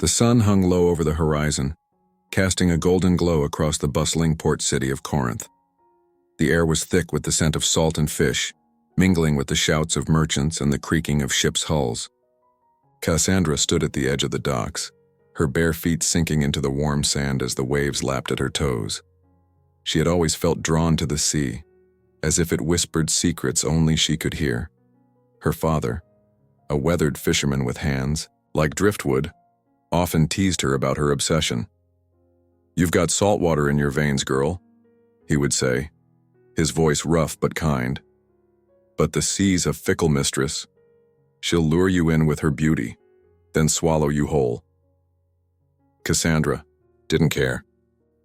The sun hung low over the horizon, casting a golden glow across the bustling port city of Corinth. The air was thick with the scent of salt and fish, mingling with the shouts of merchants and the creaking of ships' hulls. Cassandra stood at the edge of the docks, her bare feet sinking into the warm sand as the waves lapped at her toes. She had always felt drawn to the sea, as if it whispered secrets only she could hear. Her father, a weathered fisherman with hands, like driftwood, often teased her about her obsession. "You've got salt water in your veins, girl," he would say, his voice rough but kind. "But the sea's a fickle mistress. She'll lure you in with her beauty, then swallow you whole." Cassandra didn't care.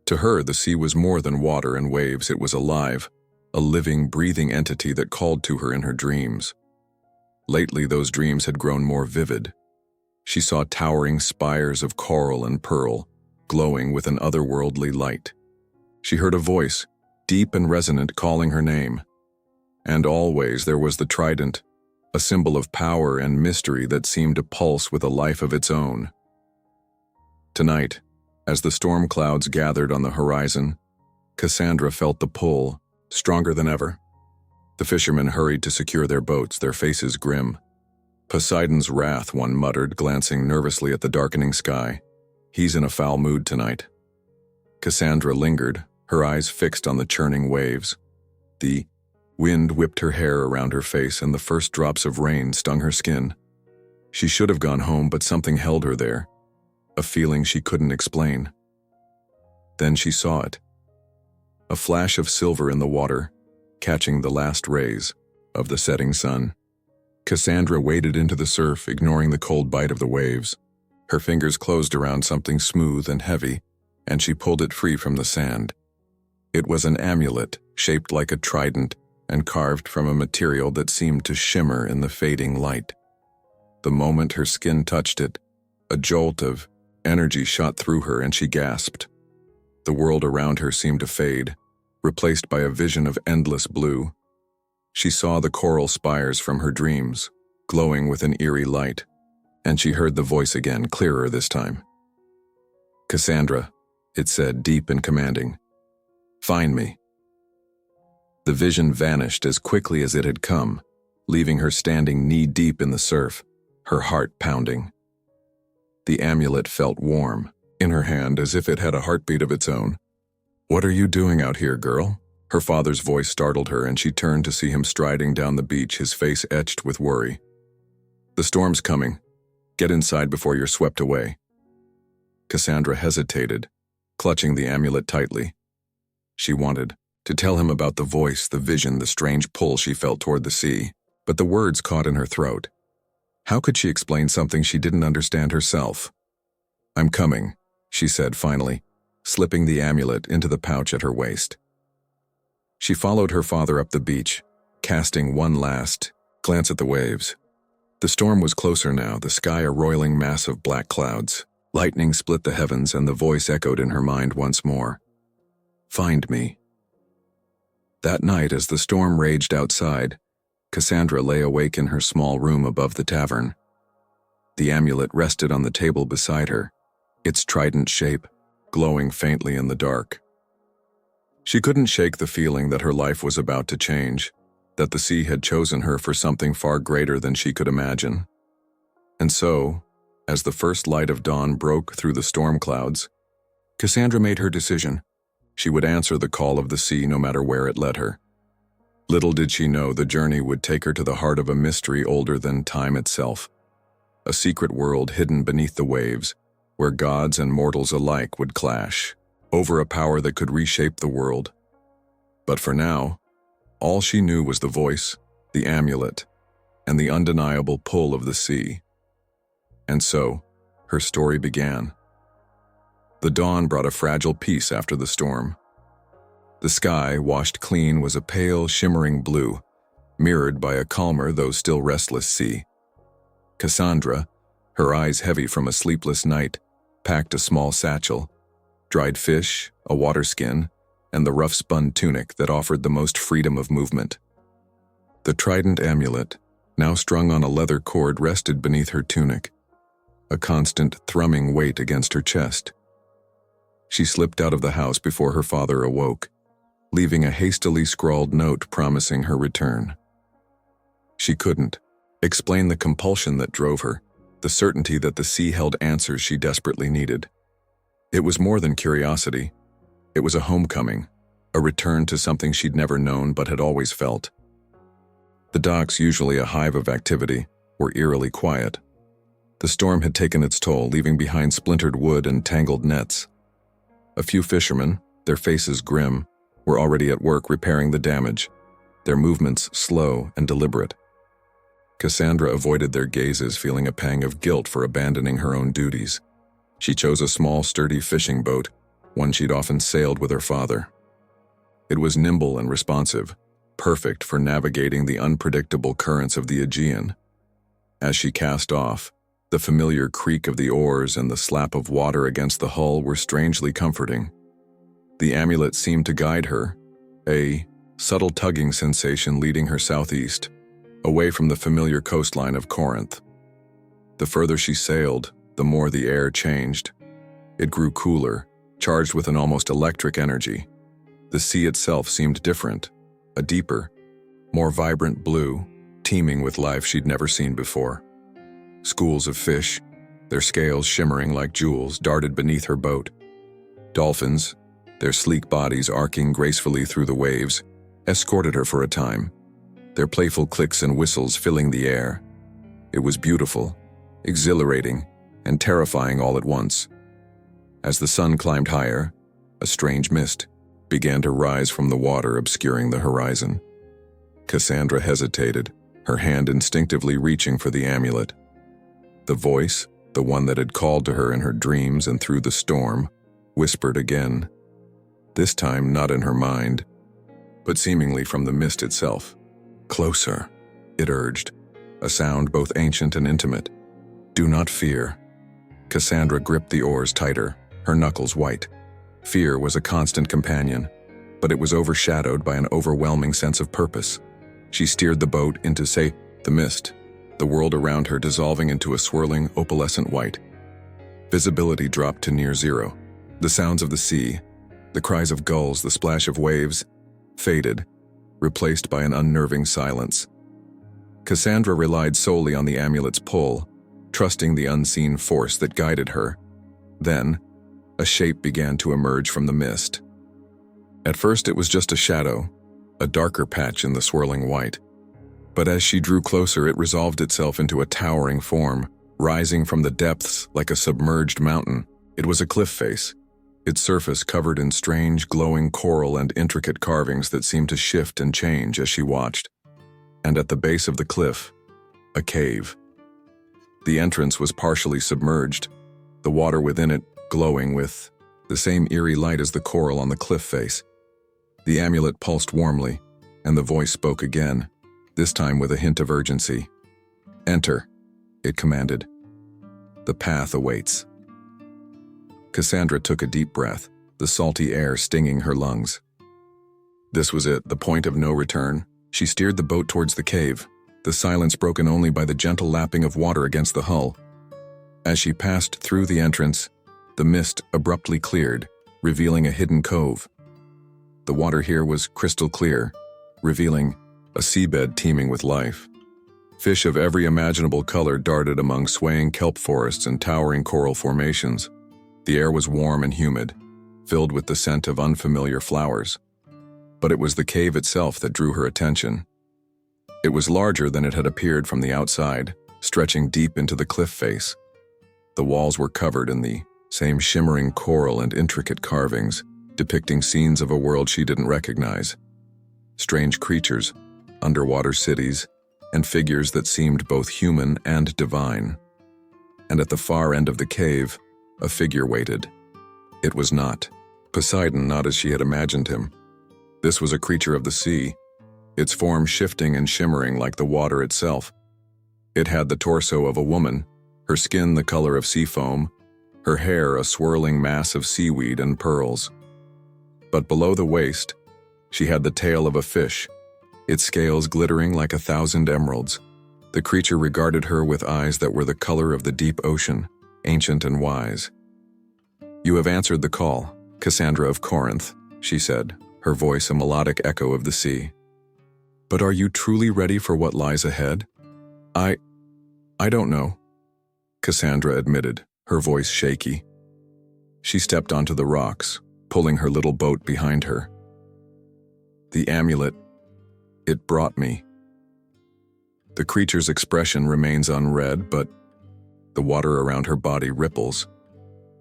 To her, the sea was more than water and waves. It was alive, a living, breathing entity that called to her in her dreams. Lately, those dreams had grown more vivid. She saw towering spires of coral and pearl, glowing with an otherworldly light. She heard a voice, deep and resonant, calling her name. And always there was the trident, a symbol of power and mystery that seemed to pulse with a life of its own. Tonight, as the storm clouds gathered on the horizon, Cassandra felt the pull, stronger than ever. The fishermen hurried to secure their boats, their faces grim. "Poseidon's wrath," one muttered, glancing nervously at the darkening sky. "He's in a foul mood tonight." Cassandra lingered, her eyes fixed on the churning waves. The wind whipped her hair around her face, and the first drops of rain stung her skin. She should have gone home, but something held her there, a feeling she couldn't explain. Then she saw it. A flash of silver in the water, catching the last rays of the setting sun. Cassandra waded into the surf, ignoring the cold bite of the waves. Her fingers closed around something smooth and heavy, and she pulled it free from the sand. It was an amulet, shaped like a trident and carved from a material that seemed to shimmer in the fading light. The moment her skin touched it, a jolt of energy shot through her and she gasped. The world around her seemed to fade, replaced by a vision of endless blue. She saw the coral spires from her dreams, glowing with an eerie light, and she heard the voice again, clearer this time. "Cassandra," it said, deep and commanding. "Find me." The vision vanished as quickly as it had come, leaving her standing knee-deep in the surf, her heart pounding. The amulet felt warm in her hand, as if it had a heartbeat of its own. "What are you doing out here, girl?" Her father's voice startled her, and she turned to see him striding down the beach, his face etched with worry. "The storm's coming. Get inside before you're swept away." Cassandra hesitated, clutching the amulet tightly. She wanted to tell him about the voice, the vision, the strange pull she felt toward the sea, but the words caught in her throat. How could she explain something she didn't understand herself? "I'm coming," she said finally, slipping the amulet into the pouch at her waist. She followed her father up the beach, casting one last glance at the waves. The storm was closer now, the sky a roiling mass of black clouds. Lightning split the heavens, and the voice echoed in her mind once more. "Find me." That night, as the storm raged outside, Cassandra lay awake in her small room above the tavern. The amulet rested on the table beside her, its trident shape glowing faintly in the dark. She couldn't shake the feeling that her life was about to change, that the sea had chosen her for something far greater than she could imagine. And so, as the first light of dawn broke through the storm clouds, Cassandra made her decision. She would answer the call of the sea no matter where it led her. Little did she know the journey would take her to the heart of a mystery older than time itself, a secret world hidden beneath the waves, where gods and mortals alike would clash over a power that could reshape the world. But for now, all she knew was the voice, the amulet, and the undeniable pull of the sea. And so, her story began. The dawn brought a fragile peace after the storm. The sky, washed clean, was a pale, shimmering blue, mirrored by a calmer though still restless sea. Cassandra, her eyes heavy from a sleepless night, packed a small satchel, dried fish, a water skin, and the rough-spun tunic that offered the most freedom of movement. The trident amulet, now strung on a leather cord, rested beneath her tunic, a constant thrumming weight against her chest. She slipped out of the house before her father awoke, leaving a hastily scrawled note promising her return. She couldn't explain the compulsion that drove her, the certainty that the sea held answers she desperately needed. It was more than curiosity. It was a homecoming, a return to something she'd never known but had always felt. The docks, usually a hive of activity, were eerily quiet. The storm had taken its toll, leaving behind splintered wood and tangled nets. A few fishermen, their faces grim, were already at work repairing the damage, their movements slow and deliberate. Cassandra avoided their gazes, feeling a pang of guilt for abandoning her own duties. She chose a small, sturdy fishing boat, one she'd often sailed with her father. It was nimble and responsive, perfect for navigating the unpredictable currents of the Aegean. As she cast off, the familiar creak of the oars and the slap of water against the hull were strangely comforting. The amulet seemed to guide her, a subtle tugging sensation leading her southeast, away from the familiar coastline of Corinth. The further she sailed, the more the air changed. It grew cooler, charged with an almost electric energy. The sea itself seemed different, a deeper, more vibrant blue, teeming with life she'd never seen before. Schools of fish, their scales shimmering like jewels, darted beneath her boat. Dolphins, their sleek bodies arcing gracefully through the waves, escorted her for a time, their playful clicks and whistles filling the air. It was beautiful, exhilarating, and terrifying all at once. As the sun climbed higher, a strange mist began to rise from the water, obscuring the horizon. Cassandra hesitated, her hand instinctively reaching for the amulet. The voice, the one that had called to her in her dreams and through the storm, whispered again. This time not in her mind, but seemingly from the mist itself. "Closer," it urged, a sound both ancient and intimate. "Do not fear." Cassandra gripped the oars tighter, her knuckles white. Fear was a constant companion, but it was overshadowed by an overwhelming sense of purpose. She steered the boat into, the mist, the world around her dissolving into a swirling, opalescent white. Visibility dropped to near zero. The sounds of the sea, the cries of gulls, the splash of waves, faded, replaced by an unnerving silence. Cassandra relied solely on the amulet's pull, trusting the unseen force that guided her. Then, a shape began to emerge from the mist. At first it was just a shadow, a darker patch in the swirling white. But as she drew closer, it resolved itself into a towering form, rising from the depths like a submerged mountain. It was a cliff face, its surface covered in strange, glowing coral and intricate carvings that seemed to shift and change as she watched. And at the base of the cliff, a cave. The entrance was partially submerged, the water within it glowing with the same eerie light as the coral on the cliff face. The amulet pulsed warmly, and the voice spoke again, this time with a hint of urgency. "Enter," it commanded. "The path awaits." Cassandra took a deep breath, the salty air stinging her lungs. This was it, the point of no return. She steered the boat towards the cave, the silence broken only by the gentle lapping of water against the hull. As she passed through the entrance, the mist abruptly cleared, revealing a hidden cove. The water here was crystal clear, revealing a seabed teeming with life. Fish of every imaginable color darted among swaying kelp forests and towering coral formations. The air was warm and humid, filled with the scent of unfamiliar flowers. But it was the cave itself that drew her attention. It was larger than it had appeared from the outside, stretching deep into the cliff face. The walls were covered in the same shimmering coral and intricate carvings, depicting scenes of a world she didn't recognize. Strange creatures, underwater cities, and figures that seemed both human and divine. And at the far end of the cave, a figure waited. It was not Poseidon, not as she had imagined him. This was a creature of the sea, its form shifting and shimmering like the water itself. It had the torso of a woman, her skin the color of sea foam, her hair a swirling mass of seaweed and pearls. But below the waist, she had the tail of a fish, its scales glittering like 1,000 emeralds. The creature regarded her with eyes that were the color of the deep ocean, ancient and wise. "You have answered the call, Cassandra of Corinth," she said, her voice a melodic echo of the sea. "But are you truly ready for what lies ahead?" I don't know," Cassandra admitted, her voice shaky. She stepped onto the rocks, pulling her little boat behind her. "The amulet, it brought me." The creature's expression remains unread, but the water around her body ripples.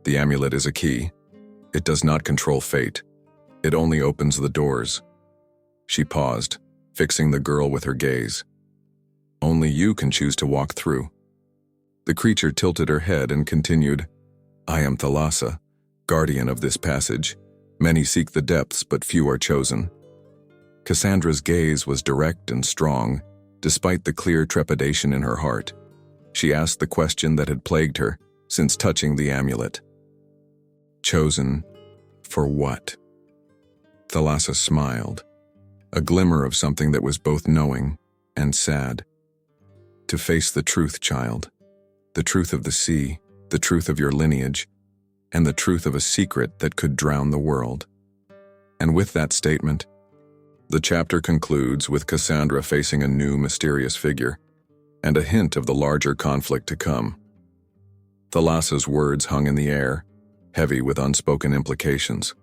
The amulet is a key. It does not control fate. It only opens the doors. She paused, fixing the girl with her gaze. "Only you can choose to walk through." The creature tilted her head and continued, "I am Thalassa, guardian of this passage. Many seek the depths, but few are chosen." Cassandra's gaze was direct and strong, despite the clear trepidation in her heart. She asked the question that had plagued her since touching the amulet. "Chosen for what?" Thalassa smiled, a glimmer of something that was both knowing and sad. "To face the truth, child. The truth of the sea, the truth of your lineage, and the truth of a secret that could drown the world." And with that statement, the chapter concludes with Cassandra facing a new mysterious figure, and a hint of the larger conflict to come. Thalassa's words hung in the air, heavy with unspoken implications.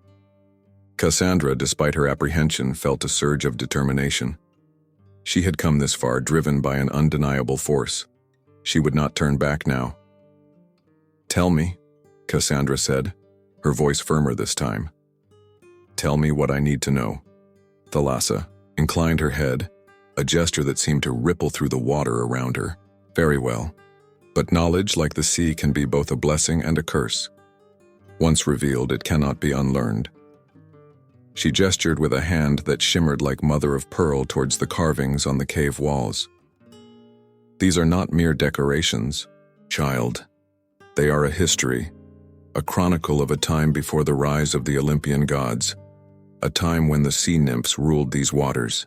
Cassandra, despite her apprehension, felt a surge of determination. She had come this far driven by an undeniable force. She would not turn back now. "Tell me," Cassandra said, her voice firmer this time. "Tell me what I need to know." Thalassa inclined her head, a gesture that seemed to ripple through the water around her. "Very well. But knowledge, like the sea, can be both a blessing and a curse. Once revealed, it cannot be unlearned." She gestured with a hand that shimmered like mother of pearl towards the carvings on the cave walls. "These are not mere decorations, child. They are a history, a chronicle of a time before the rise of the Olympian gods, a time when the sea nymphs ruled these waters."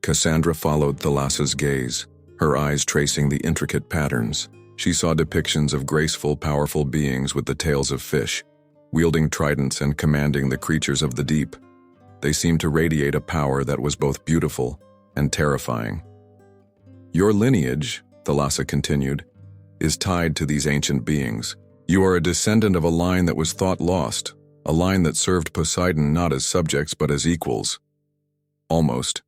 Cassandra followed Thalassa's gaze, her eyes tracing the intricate patterns. She saw depictions of graceful, powerful beings with the tails of fish, wielding tridents and commanding the creatures of the deep. They seemed to radiate a power that was both beautiful and terrifying. "Your lineage," Thalassa continued, "is tied to these ancient beings. You are a descendant of a line that was thought lost, a line that served Poseidon not as subjects but as equals." Almost.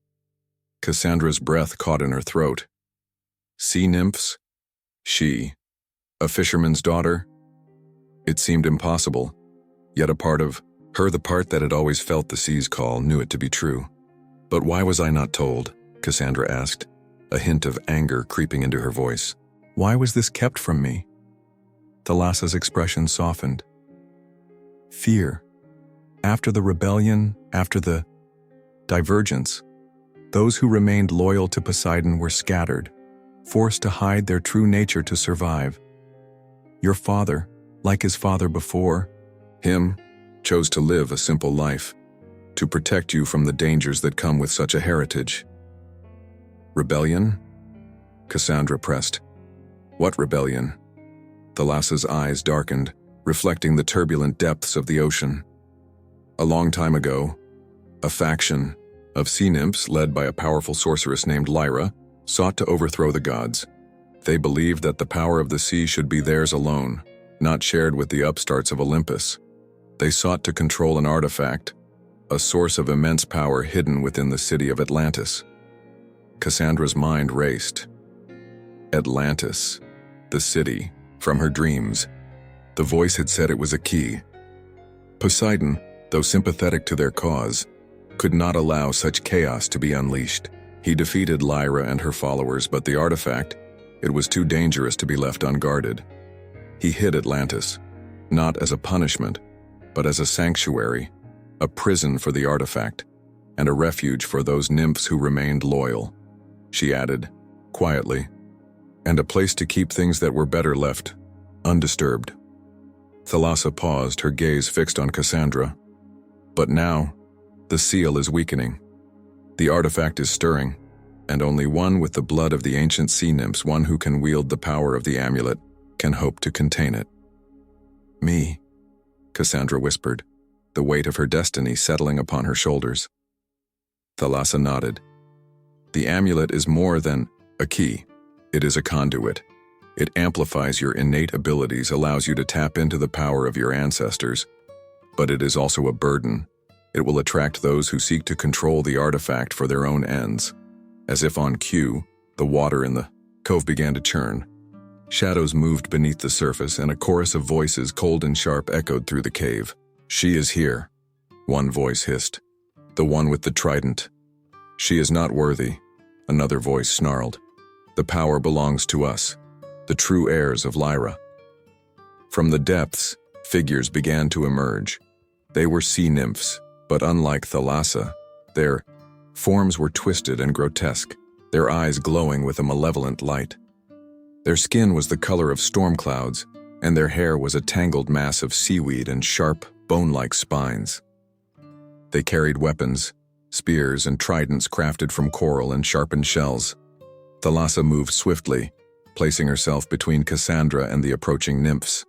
Cassandra's breath caught in her throat. Sea nymphs? She, a fisherman's daughter? It seemed impossible, yet a part of her, the part that had always felt the sea's call, knew it to be true. "But why was I not told?" Cassandra asked, a hint of anger creeping into her voice. "Why was this kept from me?" Thalassa's expression softened. "Fear. After the rebellion, after the divergence, those who remained loyal to Poseidon were scattered, forced to hide their true nature to survive. Your father, like his father before him, chose to live a simple life, to protect you from the dangers that come with such a heritage." "Rebellion?" Cassandra pressed. "What rebellion?" Thalassa's eyes darkened, reflecting the turbulent depths of the ocean. "A long time ago, a faction of sea nymphs led by a powerful sorceress named Lyra sought to overthrow the gods. They believed that the power of the sea should be theirs alone, not shared with the upstarts of Olympus. They sought to control an artifact, a source of immense power hidden within the city of Atlantis." Cassandra's mind raced. Atlantis, the city, from her dreams. The voice had said it was a key. Poseidon, though sympathetic to their cause, could not allow such chaos to be unleashed. He defeated Lyra and her followers, but the artifact, it was too dangerous to be left unguarded. He hid Atlantis, not as a punishment, but as a sanctuary, a prison for the artifact, and a refuge for those nymphs who remained loyal. She added, quietly, "And a place to keep things that were better left undisturbed." Thalassa paused, her gaze fixed on Cassandra. "But now, the seal is weakening. The artifact is stirring, and only one with the blood of the ancient sea nymphs, one who can wield the power of the amulet, can hope to contain it. Me, Cassandra whispered, the weight of her destiny settling upon her shoulders. Thalassa nodded. The amulet is more than a key. It is a conduit. It amplifies your innate abilities, allows you to tap into the power of your ancestors. But it is also a burden. It will attract those who seek to control the artifact for their own ends. As if on cue, the water in the cove began to churn. Shadows moved beneath the surface, and a chorus of voices, cold and sharp, echoed through the cave. She is here, one voice hissed. The one with the trident. She is not worthy, another voice snarled. The power belongs to us, the true heirs of Lyra. From the depths, figures began to emerge. They were sea nymphs, but unlike Thalassa, their forms were twisted and grotesque, their eyes glowing with a malevolent light. Their skin was the color of storm clouds, and their hair was a tangled mass of seaweed and sharp, bone-like spines. They carried weapons, spears and tridents crafted from coral and sharpened shells. Thalassa moved swiftly, placing herself between Cassandra and the approaching nymphs.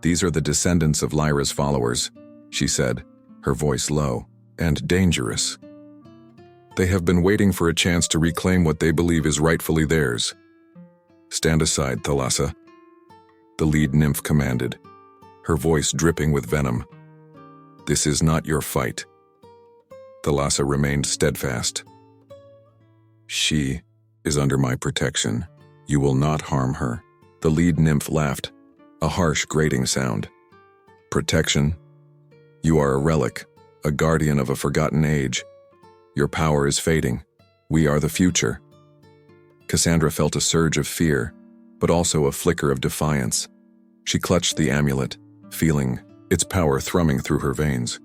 These are the descendants of Lyra's followers, she said, her voice low and dangerous. They have been waiting for a chance to reclaim what they believe is rightfully theirs. Stand aside, Thalassa, the lead nymph commanded, her voice dripping with venom. This is not your fight. Thalassa remained steadfast. She is under my protection. You will not harm her. The lead nymph laughed, a harsh, grating sound. Protection? You are a relic, a guardian of a forgotten age. Your power is fading. We are the future. Cassandra felt a surge of fear, but also a flicker of defiance. She clutched the amulet, feeling its power thrumming through her veins.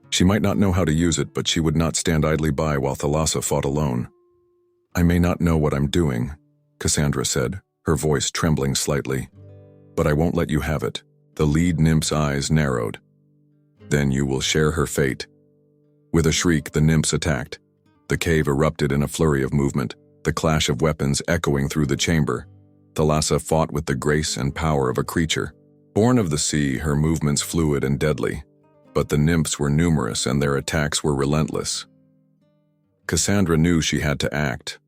She might not know how to use it, but she would not stand idly by while Thalassa fought alone. I may not know what I'm doing, Cassandra said, her voice trembling slightly. But I won't let you have it. The lead nymph's eyes narrowed. Then you will share her fate. With a shriek, the nymphs attacked. The cave erupted in a flurry of movement, the clash of weapons echoing through the chamber. Thalassa fought with the grace and power of a creature. Born of the sea, her movements fluid and deadly. But the nymphs were numerous and their attacks were relentless. Cassandra knew she had to act.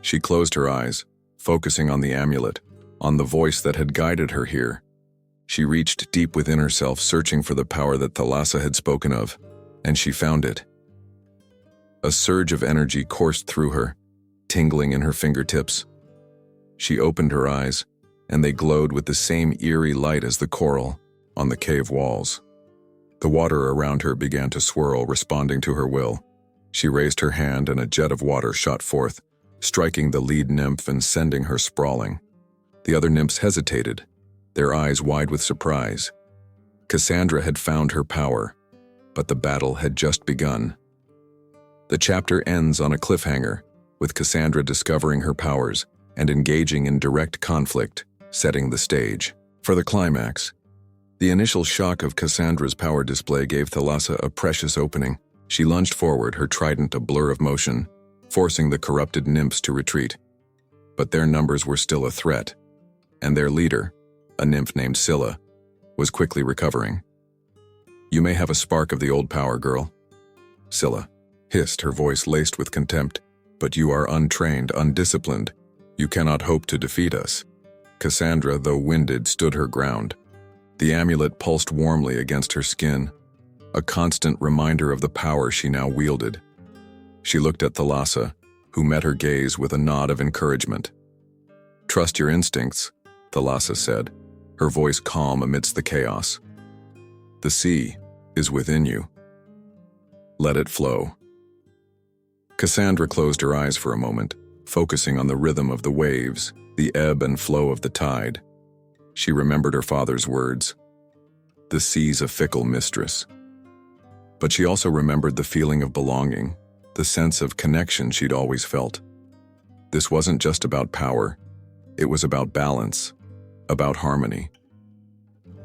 She closed her eyes, focusing on the amulet, on the voice that had guided her here. She reached deep within herself, searching for the power that Thalassa had spoken of, and she found it. A surge of energy coursed through her, tingling in her fingertips. She opened her eyes, and they glowed with the same eerie light as the coral on the cave walls. The water around her began to swirl, responding to her will. She raised her hand and a jet of water shot forth, striking the lead nymph and sending her sprawling. The other nymphs hesitated, their eyes wide with surprise. Cassandra had found her power, but the battle had just begun. The chapter ends on a cliffhanger, with Cassandra discovering her powers and engaging in direct conflict, setting the stage. For the climax, the initial shock of Cassandra's power display gave Thalassa a precious opening. She lunged forward, her trident a blur of motion, forcing the corrupted nymphs to retreat. But their numbers were still a threat, and their leader, a nymph named Scylla, was quickly recovering. You may have a spark of the old power, girl, Scylla hissed, her voice laced with contempt, but you are untrained, undisciplined. You cannot hope to defeat us. Cassandra, though winded, stood her ground. The amulet pulsed warmly against her skin, a constant reminder of the power she now wielded. She looked at Thalassa, who met her gaze with a nod of encouragement. Trust your instincts, Thalassa said, her voice calm amidst the chaos. The sea is within you. Let it flow. Cassandra closed her eyes for a moment, focusing on the rhythm of the waves, the ebb and flow of the tide. She remembered her father's words. The sea's a fickle mistress. But she also remembered the feeling of belonging, the sense of connection she'd always felt. This wasn't just about power. It was about balance, about harmony.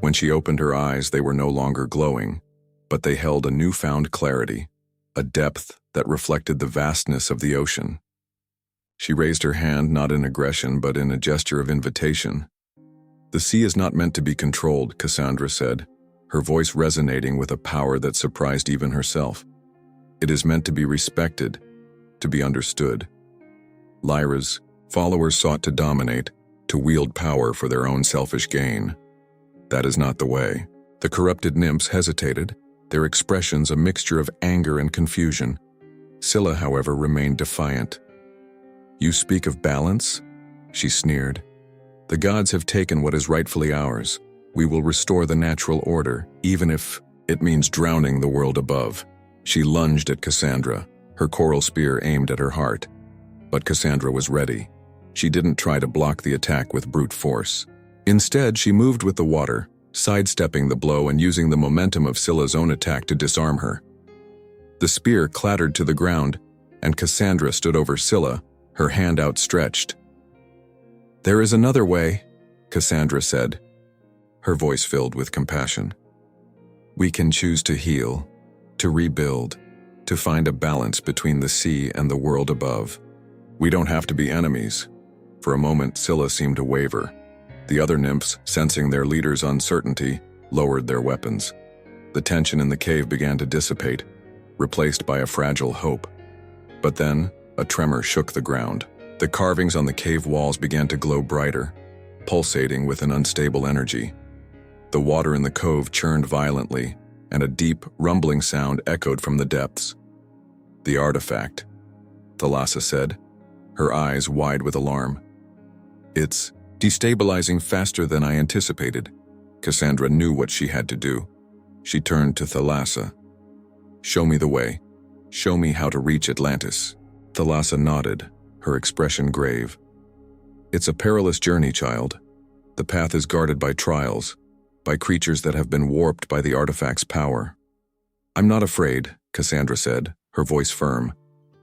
When she opened her eyes, they were no longer glowing, but they held a newfound clarity, a depth that reflected the vastness of the ocean. She raised her hand not in aggression but in a gesture of invitation. "The sea is not meant to be controlled," Cassandra said, her voice resonating with a power that surprised even herself. "It is meant to be respected, to be understood." Lyra's followers sought to dominate, to wield power for their own selfish gain. That is not the way. The corrupted nymphs hesitated, their expressions a mixture of anger and confusion. Scylla, however, remained defiant. "You speak of balance?" she sneered. "The gods have taken what is rightfully ours. We will restore the natural order, even if it means drowning the world above." She lunged at Cassandra, her coral spear aimed at her heart. But Cassandra was ready. She didn't try to block the attack with brute force. Instead, she moved with the water, sidestepping the blow and using the momentum of Scylla's own attack to disarm her. The spear clattered to the ground, and Cassandra stood over Scylla, her hand outstretched. "There is another way," Cassandra said, her voice filled with compassion. "We can choose to heal, to rebuild, to find a balance between the sea and the world above. We don't have to be enemies." For a moment, Scylla seemed to waver. The other nymphs, sensing their leader's uncertainty, lowered their weapons. The tension in the cave began to dissipate, replaced by a fragile hope. But then, a tremor shook the ground. The carvings on the cave walls began to glow brighter, pulsating with an unstable energy. The water in the cove churned violently, and a deep, rumbling sound echoed from the depths. "The artifact," Thalassa said, her eyes wide with alarm. "It's destabilizing faster than I anticipated." Cassandra knew what she had to do. She turned to Thalassa. "Show me the way. Show me how to reach Atlantis." Thalassa nodded, her expression grave. "It's a perilous journey, child. The path is guarded by trials, by creatures that have been warped by the artifact's power." "I'm not afraid," Cassandra said, her voice firm.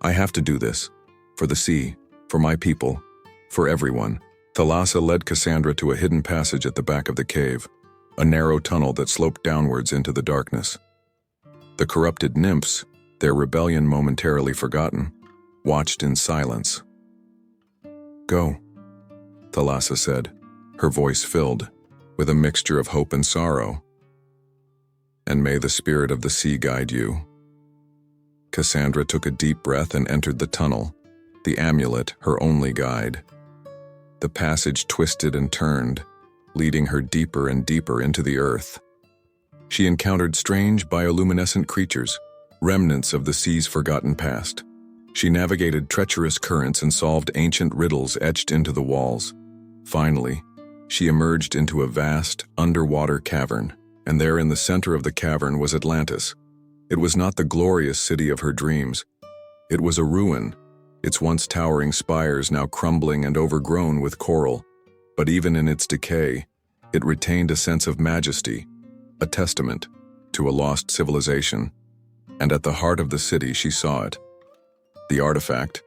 "I have to do this. For the sea, for my people, for everyone." Thalassa led Cassandra to a hidden passage at the back of the cave, a narrow tunnel that sloped downwards into the darkness. The corrupted nymphs, their rebellion momentarily forgotten, watched in silence. "Go," Thalassa said, her voice filled with a mixture of hope and sorrow. "And may the spirit of the sea guide you." Cassandra took a deep breath and entered the tunnel, the amulet her only guide. The passage twisted and turned, leading her deeper and deeper into the earth. She encountered strange bioluminescent creatures, remnants of the sea's forgotten past. She navigated treacherous currents and solved ancient riddles etched into the walls. Finally, she emerged into a vast, underwater cavern, and there in the center of the cavern was Atlantis. It was not the glorious city of her dreams. It was a ruin, its once towering spires now crumbling and overgrown with coral. But even in its decay, it retained a sense of majesty, a testament to a lost civilization. And at the heart of the city she saw it. The artifact.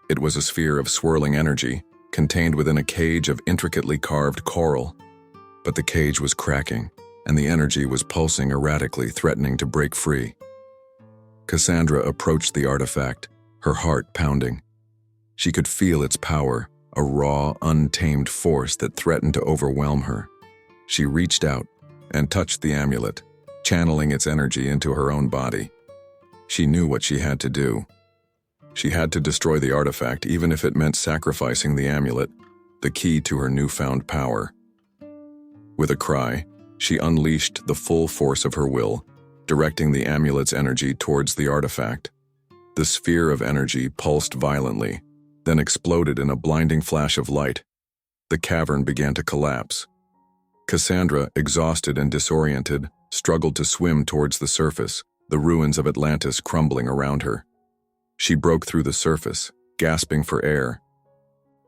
It was a sphere of swirling energy, contained within a cage of intricately carved coral. But the cage was cracking, and the energy was pulsing erratically, threatening to break free. Cassandra approached the artifact, her heart pounding. She could feel its power, a raw, untamed force that threatened to overwhelm her. She reached out and touched the amulet, channeling its energy into her own body. She knew what she had to do. She had to destroy the artifact, even if it meant sacrificing the amulet, the key to her newfound power. With a cry, she unleashed the full force of her will, directing the amulet's energy towards the artifact. The sphere of energy pulsed violently, then exploded in a blinding flash of light. The cavern began to collapse. Cassandra, exhausted and disoriented, struggled to swim towards the surface, the ruins of Atlantis crumbling around her. She broke through the surface, gasping for air.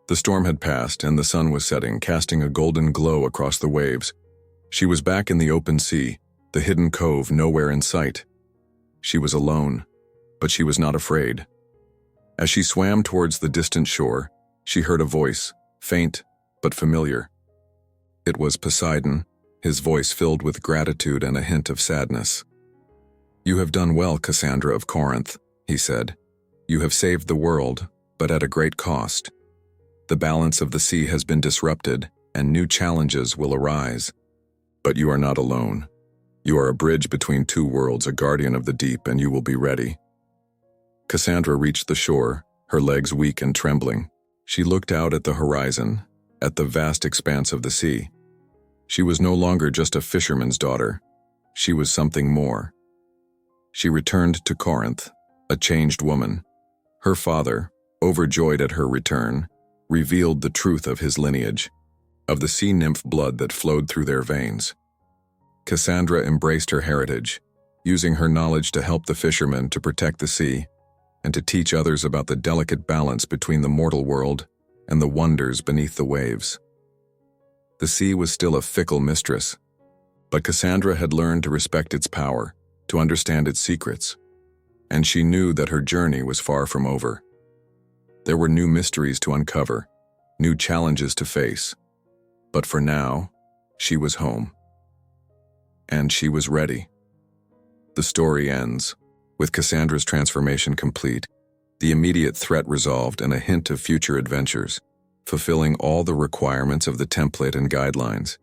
The storm had passed and the sun was setting, casting a golden glow across the waves. She was back in the open sea, the hidden cove nowhere in sight. She was alone, but she was not afraid. As she swam towards the distant shore, she heard a voice, faint but familiar. It was Poseidon, his voice filled with gratitude and a hint of sadness. "You have done well, Cassandra of Corinth," he said. "You have saved the world, but at a great cost. The balance of the sea has been disrupted, and new challenges will arise. But you are not alone. You are a bridge between two worlds, a guardian of the deep, and you will be ready. Cassandra reached the shore, her legs weak and trembling. She looked out at the horizon, at the vast expanse of the sea. She was no longer just a fisherman's daughter. She was something more. She returned to Corinth, a changed woman. Her father, overjoyed at her return, revealed the truth of his lineage, of the sea nymph blood that flowed through their veins. Cassandra embraced her heritage, using her knowledge to help the fishermen to protect the sea and to teach others about the delicate balance between the mortal world and the wonders beneath the waves. The sea was still a fickle mistress, but Cassandra had learned to respect its power, to understand its secrets, and she knew that her journey was far from over. There were new mysteries to uncover, new challenges to face, but for now, she was home. And she was ready. The story ends, with Cassandra's transformation complete, the immediate threat resolved and a hint of future adventures, fulfilling all the requirements of the template and guidelines.